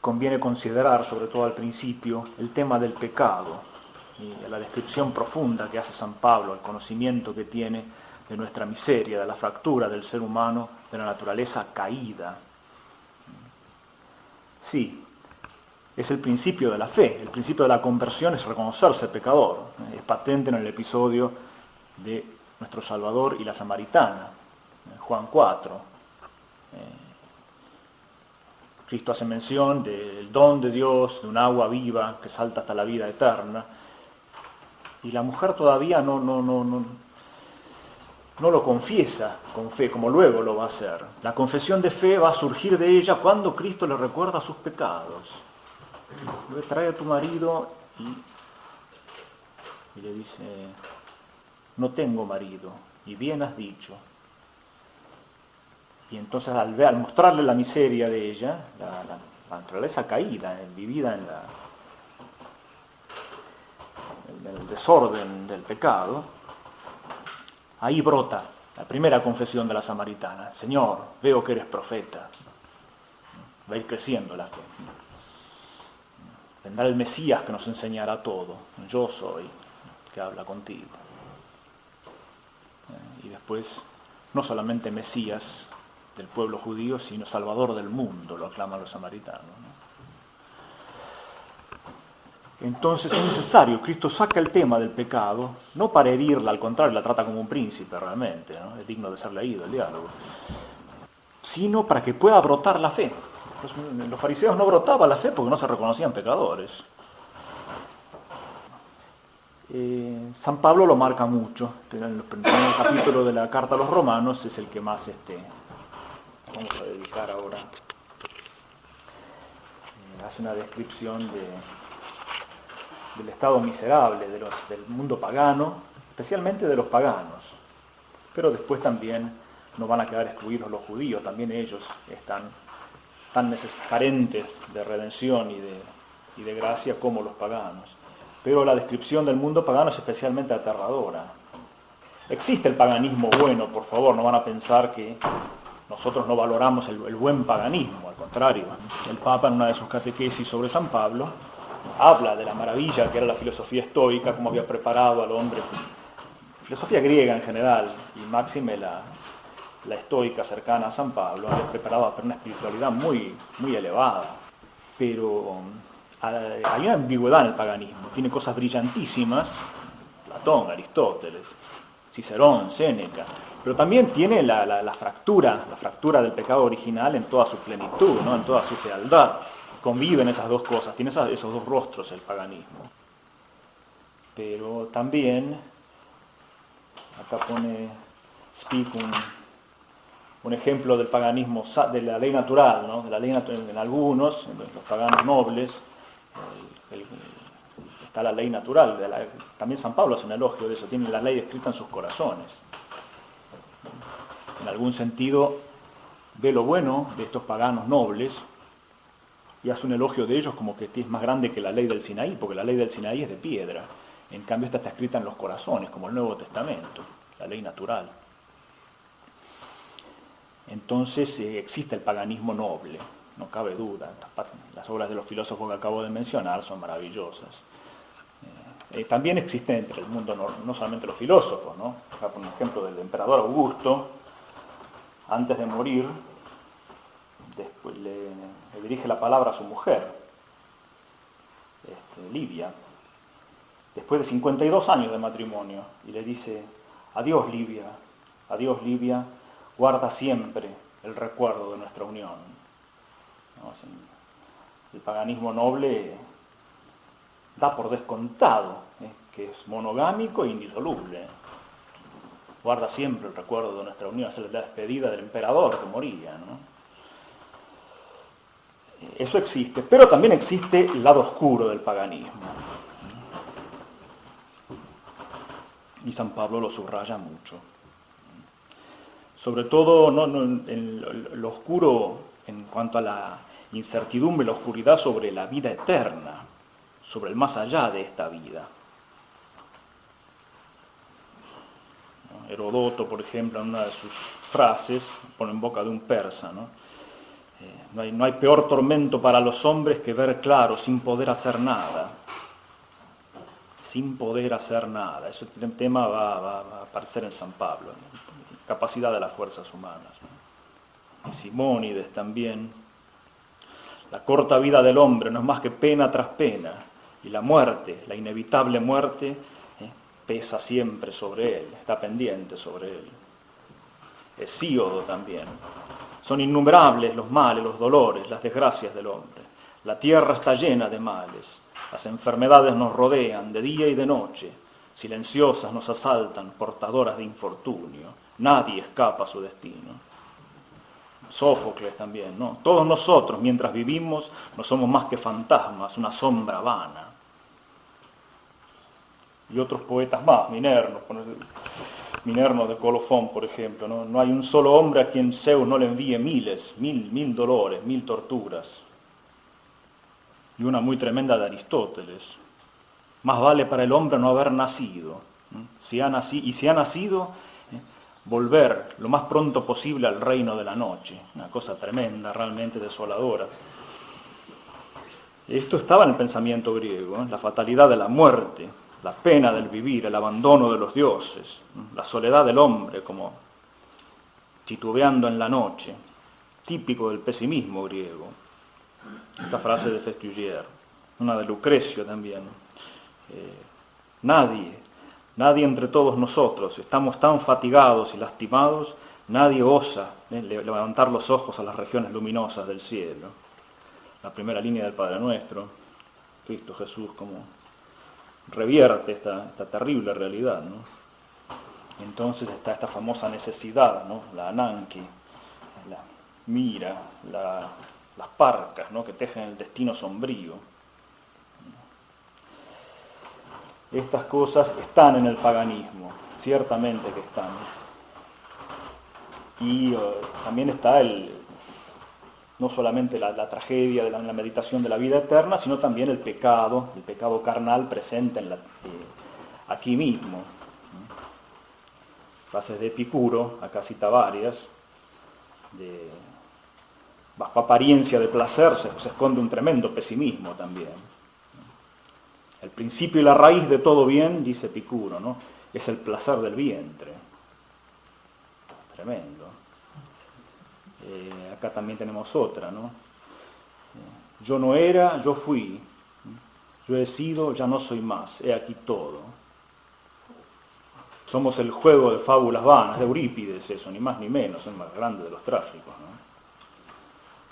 conviene considerar, sobre todo al principio, el tema del pecado y la descripción profunda que hace San Pablo, el conocimiento que tiene de nuestra miseria, de la fractura del ser humano, de la naturaleza caída. Sí, es el principio de la fe, el principio de la conversión es reconocerse pecador. Es patente en el episodio de nuestro Salvador y la Samaritana, Juan 4. Cristo hace mención del don de Dios, de un agua viva que salta hasta la vida eterna, y la mujer todavía no lo confiesa con fe, como luego lo va a hacer. La confesión de fe va a surgir de ella cuando Cristo le recuerda sus pecados. Trae a tu marido y le dice, no tengo marido, y bien has dicho. Y entonces al mostrarle la miseria de ella, la naturaleza caída, vivida en el desorden del pecado, ahí brota la primera confesión de la samaritana. Señor, veo que eres profeta. Va a ir creciendo la fe. Vendrá el Mesías que nos enseñará todo. Yo soy el que habla contigo. Y después, no solamente Mesías del pueblo judío, sino Salvador del mundo, lo aclaman los samaritanos, ¿no? Entonces es necesario, Cristo saca el tema del pecado, no para herirla, al contrario, la trata como un príncipe realmente, ¿no? Es digno de ser leído el diálogo, sino para que pueda brotar la fe. Los fariseos no brotaba la fe porque no se reconocían pecadores. San Pablo lo marca mucho, en el primer capítulo de la carta a los romanos es el que más vamos a dedicar ahora. Hace una descripción del estado miserable del mundo pagano, especialmente de los paganos. Pero después también no van a quedar excluidos los judíos, también ellos están tan carentes de redención y de gracia como los paganos. Pero la descripción del mundo pagano es especialmente aterradora. Existe el paganismo bueno, por favor, no van a pensar que nosotros no valoramos el buen paganismo, al contrario. El Papa en una de sus catequesis sobre San Pablo habla de la maravilla que era la filosofía estoica, cómo había preparado al hombre, filosofía griega en general, y máxime la estoica cercana a San Pablo, había preparado para una espiritualidad muy, muy elevada. Pero hay una ambigüedad en el paganismo, tiene cosas brillantísimas, Platón, Aristóteles, Cicerón, Séneca, pero también tiene la fractura del pecado original en toda su plenitud, ¿no? En toda su fealdad. Conviven esas dos cosas, tiene esos dos rostros el paganismo. Pero también, acá pone Spik un ejemplo del paganismo, de la ley natural, ¿no? De la ley en algunos, en los paganos nobles, está la ley natural. También San Pablo hace un elogio de eso, tiene la ley escrita en sus corazones. En algún sentido, ve lo bueno de estos paganos nobles y hace un elogio de ellos como que es más grande que la ley del Sinaí, porque la ley del Sinaí es de piedra. En cambio, esta está escrita en los corazones, como el Nuevo Testamento, la ley natural. Entonces existe el paganismo noble, no cabe duda. Las obras de los filósofos que acabo de mencionar son maravillosas. También existe entre el mundo, no solamente los filósofos, ¿no? Acá por ejemplo del emperador Augusto, antes de morir, después le dirige la palabra a su mujer, Livia, después de 52 años de matrimonio, y le dice, adiós Livia, guarda siempre el recuerdo de nuestra unión. ¿No? El paganismo noble da por descontado que es monogámico e indisoluble. Guarda siempre el recuerdo de nuestra unión, es la despedida del emperador que moría, ¿no? Eso existe, pero también existe el lado oscuro del paganismo. Y San Pablo lo subraya mucho. Sobre todo en lo oscuro en cuanto a la incertidumbre, la oscuridad sobre la vida eterna, sobre el más allá de esta vida. Herodoto, por ejemplo, en una de sus frases, pone en boca de un persa, ¿no? No hay peor tormento para los hombres que ver claro sin poder hacer nada. Sin poder hacer nada. Ese tema va a aparecer en San Pablo, ¿no? Capacidad de las fuerzas humanas, ¿no? Y Simónides también. La corta vida del hombre no es más que pena tras pena, y la muerte, la inevitable muerte, pesa siempre sobre él, está pendiente sobre él. Hesíodo también. Son innumerables los males, los dolores, las desgracias del hombre. La tierra está llena de males. Las enfermedades nos rodean de día y de noche. Silenciosas nos asaltan, portadoras de infortunio. Nadie escapa a su destino. Sófocles también, ¿no? Todos nosotros, mientras vivimos, no somos más que fantasmas, una sombra vana. Y otros poetas más, Minerno de Colofón, por ejemplo, ¿no? No hay un solo hombre a quien Zeus no le envíe mil dolores, 1000 torturas. Y una muy tremenda de Aristóteles. Más vale para el hombre no haber nacido. Si ha nacido, volver lo más pronto posible al reino de la noche. Una cosa tremenda, realmente desoladora. Esto estaba en el pensamiento griego, la fatalidad de la muerte, la pena del vivir, el abandono de los dioses, la soledad del hombre como titubeando en la noche, típico del pesimismo griego. Esta frase de Festuyère, una de Lucrecio también. Nadie entre todos nosotros, estamos tan fatigados y lastimados, nadie osa levantar los ojos a las regiones luminosas del cielo. La primera línea del Padre Nuestro, Cristo Jesús como revierte esta terrible realidad, ¿no? Entonces está esta famosa necesidad, ¿no? La ananqui, la mira, las parcas, ¿no? Que tejen el destino sombrío. Estas cosas están en el paganismo, ciertamente que están. Y también está no solamente la tragedia de la meditación de la vida eterna, sino también el pecado carnal presente aquí mismo. Frases de Epicuro, acá cita varias, bajo apariencia de placer se esconde un tremendo pesimismo también. El principio y la raíz de todo bien, dice Epicuro, ¿no? Es el placer del vientre. Tremendo. Acá también tenemos otra, ¿no? Yo no era, yo fui. Yo he sido, ya no soy más. He aquí todo. Somos el juego de fábulas vanas, de Eurípides, eso, ni más ni menos, el más grande de los trágicos, ¿no?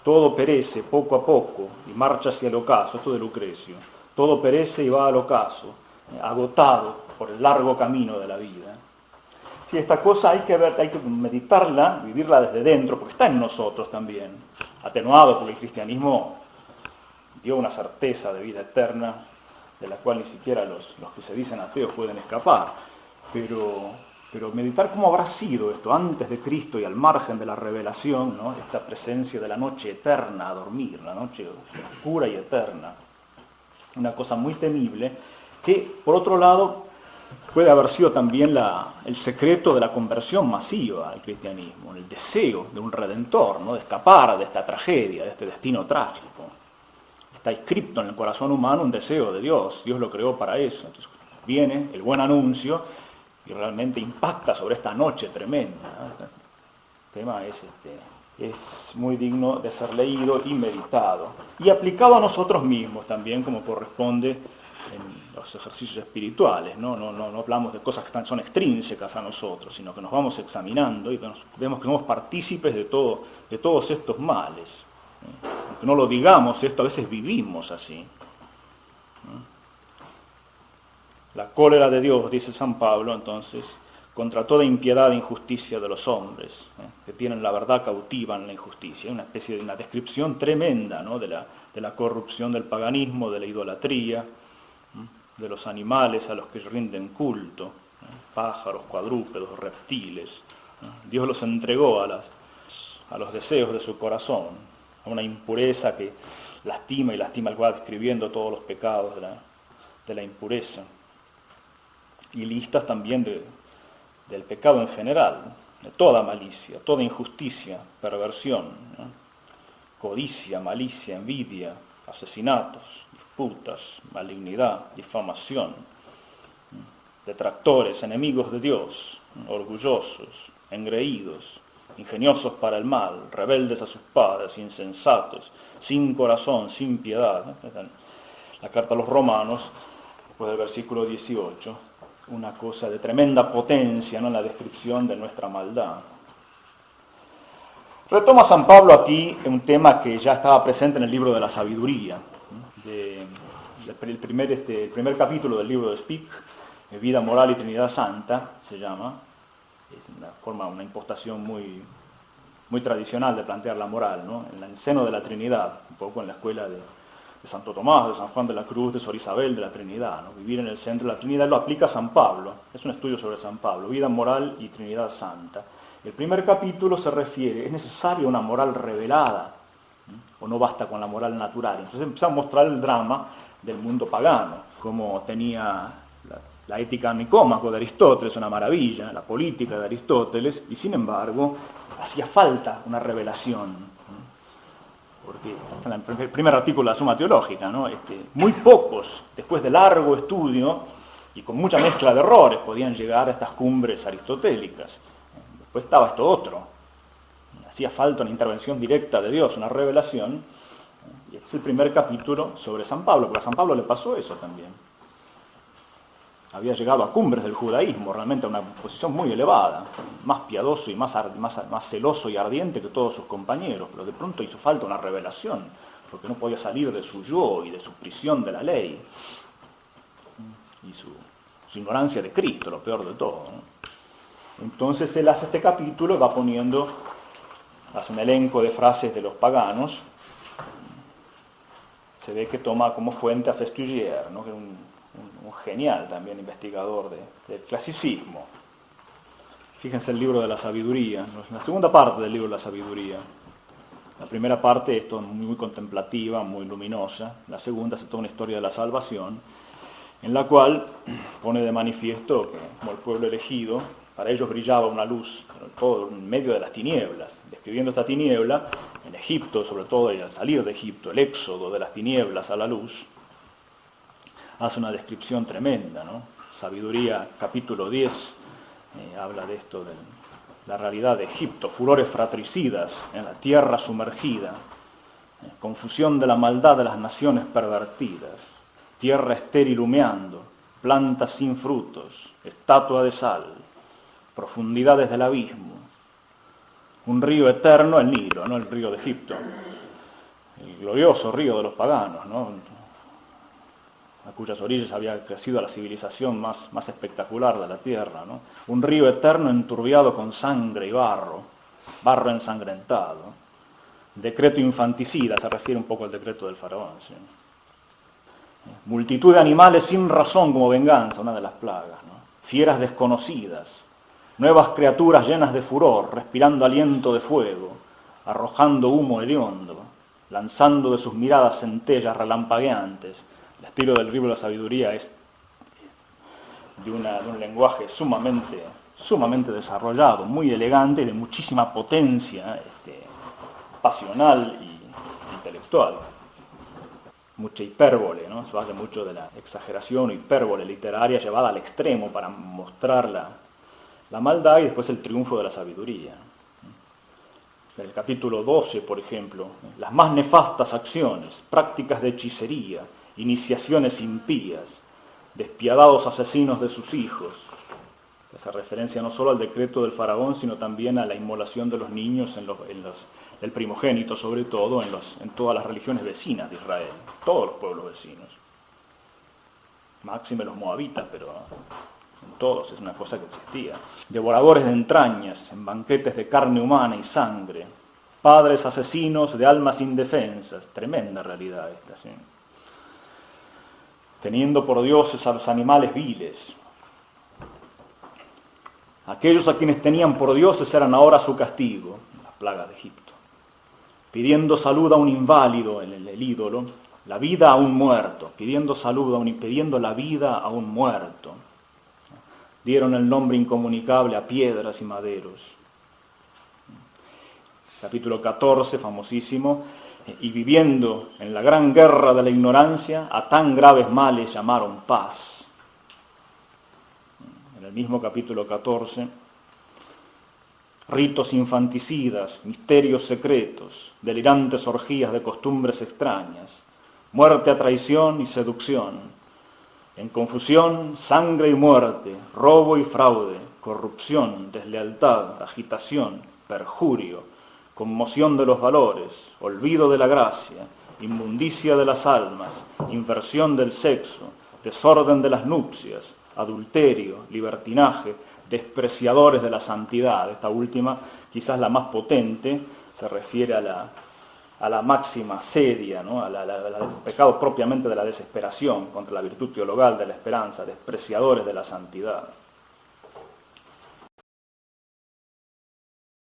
Todo perece poco a poco y marcha hacia el ocaso, esto de Lucrecio. Todo perece y va al ocaso, agotado por el largo camino de la vida. Sí, esta cosa hay que meditarla, vivirla desde dentro, porque está en nosotros también, atenuado porque el cristianismo dio una certeza de vida eterna, de la cual ni siquiera los que se dicen ateos pueden escapar. Pero meditar cómo habrá sido esto antes de Cristo y al margen de la revelación, ¿no? Esta presencia de la noche eterna a dormir, la noche oscura y eterna. Una cosa muy temible, que por otro lado puede haber sido también el secreto de la conversión masiva al cristianismo, el deseo de un redentor, ¿no? De escapar de esta tragedia, de este destino trágico. Está inscripto en el corazón humano un deseo de Dios lo creó para eso. Entonces viene el buen anuncio y realmente impacta sobre esta noche tremenda, ¿no? Este tema es muy digno de ser leído y meditado. Y aplicado a nosotros mismos también, como corresponde en los ejercicios espirituales, ¿no? No hablamos de cosas que son extrínsecas a nosotros, sino que nos vamos examinando y vemos que somos partícipes de todos estos males. Aunque no lo digamos, esto a veces vivimos así. La cólera de Dios, dice San Pablo, entonces, contra toda impiedad e injusticia de los hombres, que tienen la verdad cautiva en la injusticia. Una especie de una descripción tremenda, ¿no? de la corrupción del paganismo, de la idolatría, de los animales a los que rinden culto, pájaros, cuadrúpedos, reptiles. Dios los entregó a los deseos de su corazón, a una impureza que lastima y lastima, va describiendo todos los pecados de la impureza. Y listas también del pecado en general, de toda malicia, toda injusticia, perversión, ¿no? codicia, malicia, envidia, asesinatos, disputas, malignidad, difamación, detractores, enemigos de Dios, orgullosos, engreídos, ingeniosos para el mal, rebeldes a sus padres, insensatos, sin corazón, sin piedad. La carta a los Romanos, después del versículo 18, una cosa de tremenda potencia, ¿no?, en la descripción de nuestra maldad. Retoma San Pablo aquí un tema que ya estaba presente en el libro de la sabiduría, el primer capítulo del libro de Speak, Vida Moral y Trinidad Santa, se llama. Es una impostación muy tradicional de plantear la moral, ¿no?, en el seno de la Trinidad, un poco en la escuela de Santo Tomás, de San Juan de la Cruz, de Sor Isabel de la Trinidad, ¿no? Vivir en el centro de la Trinidad lo aplica San Pablo, es un estudio sobre San Pablo, Vida Moral y Trinidad Santa. El primer capítulo se refiere, ¿es necesaria una moral revelada? ¿O no basta con la moral natural? Entonces empieza a mostrar el drama del mundo pagano, como tenía la ética nicómaco de Aristóteles, una maravilla, la política de Aristóteles, y sin embargo hacía falta una revelación, porque está en el primer artículo de la Suma Teológica, ¿no? Muy pocos, después de largo estudio y con mucha mezcla de errores, podían llegar a estas cumbres aristotélicas. Después estaba esto otro, hacía falta una intervención directa de Dios, una revelación, y este es el primer capítulo sobre San Pablo, porque a San Pablo le pasó eso también. Había llegado a cumbres del judaísmo, realmente a una posición muy elevada, más piadoso y más celoso y ardiente que todos sus compañeros, pero de pronto hizo falta una revelación, porque no podía salir de su yo y de su prisión de la ley, y su ignorancia de Cristo, lo peor de todo, ¿no? Entonces él hace este capítulo y va poniendo, hace un elenco de frases de los paganos. Se ve que toma como fuente a Festugier, ¿no?, que es un genial también investigador del clasicismo. Fíjense el libro de la sabiduría, la segunda parte del libro de la sabiduría. La primera parte es todo muy contemplativa, muy luminosa. La segunda es toda una historia de la salvación, en la cual pone de manifiesto que, como el pueblo elegido, para ellos brillaba una luz, todo en medio de las tinieblas. Describiendo esta tiniebla, en Egipto, sobre todo al salir de Egipto, el éxodo de las tinieblas a la luz, hace una descripción tremenda, ¿no? Sabiduría, capítulo 10, habla de esto, de la realidad de Egipto, furores fratricidas en la tierra sumergida, confusión de la maldad de las naciones pervertidas, tierra estéril humeando, plantas sin frutos, estatua de sal, profundidades del abismo, un río eterno, el Nilo, ¿no?, el río de Egipto, el glorioso río de los paganos, ¿no?, a cuyas orillas había crecido la civilización más espectacular de la tierra, ¿no? Un río eterno enturbiado con sangre y barro ensangrentado. Decreto infanticida, se refiere un poco al decreto del faraón, ¿sí? Multitud de animales sin razón como venganza, una de las plagas, ¿no? Fieras desconocidas, nuevas criaturas llenas de furor, respirando aliento de fuego, arrojando humo hediondo, lanzando de sus miradas centellas relampagueantes. El estilo del libro de la sabiduría es de un lenguaje sumamente desarrollado, muy elegante y de muchísima potencia pasional e intelectual. Mucha hipérbole, ¿no? Se basa mucho de la exageración o hipérbole literaria llevada al extremo para mostrar la maldad y después el triunfo de la sabiduría. En el capítulo 12, por ejemplo, las más nefastas acciones, prácticas de hechicería, iniciaciones impías, despiadados asesinos de sus hijos. Esa referencia no solo al decreto del faraón, sino también a la inmolación de los niños el primogénito, sobre todo en todas las religiones vecinas de Israel, todos los pueblos vecinos. Máxime los moabitas, pero en todos es una cosa que existía. Devoradores de entrañas, en banquetes de carne humana y sangre, padres asesinos de almas indefensas, tremenda realidad esta, ¿sí? Teniendo por dioses a los animales viles. Aquellos a quienes tenían por dioses eran ahora su castigo, las plagas de Egipto. Pidiendo salud a un inválido, el ídolo, la vida a un muerto, pidiendo la vida a un muerto. Dieron el nombre incomunicable a piedras y maderos. Capítulo 14, famosísimo, y viviendo en la gran guerra de la ignorancia, a tan graves males llamaron paz. En el mismo capítulo 14, ritos infanticidas, misterios secretos, delirantes orgías de costumbres extrañas, muerte a traición y seducción, en confusión, sangre y muerte, robo y fraude, corrupción, deslealtad, agitación, perjurio, conmoción de los valores, olvido de la gracia, inmundicia de las almas, inversión del sexo, desorden de las nupcias, adulterio, libertinaje, despreciadores de la santidad. Esta última, quizás la más potente, se refiere a la máxima sedia, ¿no? al pecado propiamente de la desesperación contra la virtud teologal de la esperanza, despreciadores de la santidad.